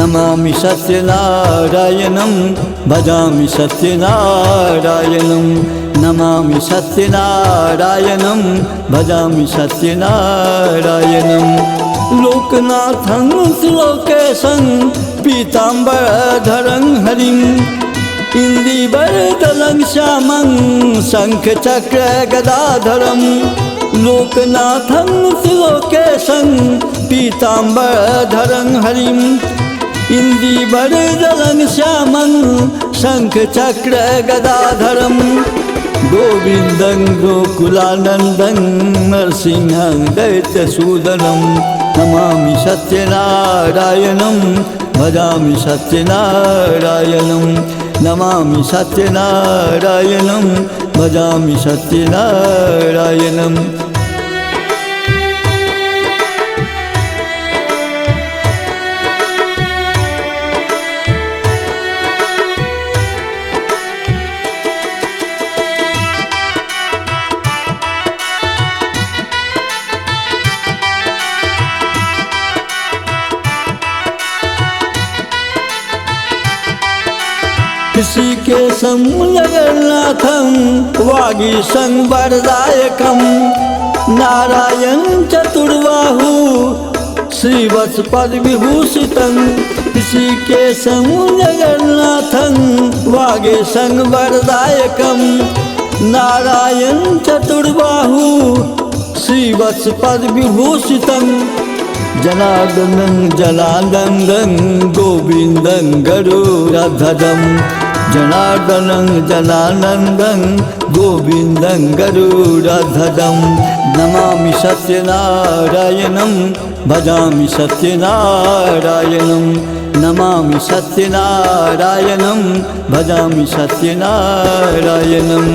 नमामि सत्यनारायणं भजामि सत्यनारायणं नमामि सत्यनारायणं भजामि सत्यनारायणं लोकनाथं श्लोकेशं पीताम्बरधरं हरिं इन्दीवरदलं श्यामं शङ्खचक्रगदाधरं लोकनाथं श्लोकेशं पीताम्बरधरं हरिं इन्दीवरदलं श्यामं शङ्खचक्रगदाधरं गोविन्दं गोकुलानन्दं नरसिंहं दैत्यसूदनं नमामि सत्यनारायणं भजामि सत्यनारायणं नमामि सत्यनारायणं भजामि सत्यनारायणं ऋषिकेशं जगन्नाथं वागीशं वरदायकं नारायण चतुर्बाहु श्रीवत्सपदविभूषितं ऋषिकेशं जगन्नाथं वागीशं वरदायकं नारायण चतुर्बाहु श्रीवत्सपदविभूषितं जनार्दनं जनार्दनं गोविन्दं गरुडध्वजं जनार्दनं जनानन्दं गोविन्दं गरुडध्वजं नमामि सत्यनारायणं भजामि सत्यनारायणं नमामि सत्यनारायणं भजामि सत्यनारायणं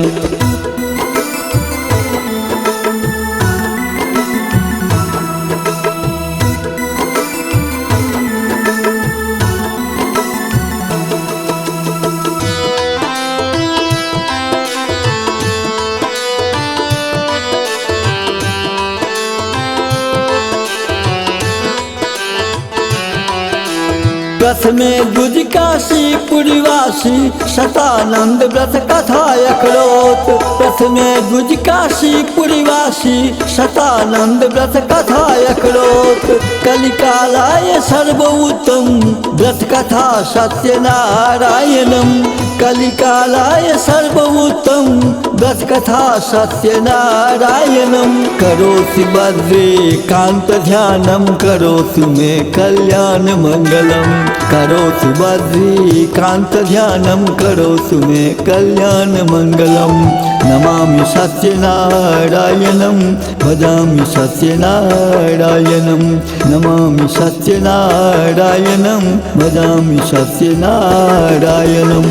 प्रथमे गुज काशी पुरीवासी शतानंद व्रत कथाय करोत प्रथमे गुज काशी पुरीवासी शतानंद व्रत कथाय करोत कलिकालाय सर्वोत्तम व्रत कथा सत्यनारायणं कलिकालाय सर्वोत्तम व्रत कथा सत्यनारायणं करोति बद्रे कांत ध्यानं करोतु मे कल्याण मंगलम करोतु बद्री कांत ध्यानं करोतु मे कल्याण मंगलम नमामि सत्यनारायणं भजामि सत्यनारायणं नमामि सत्यनारायणं भजामि सत्यनारायणं।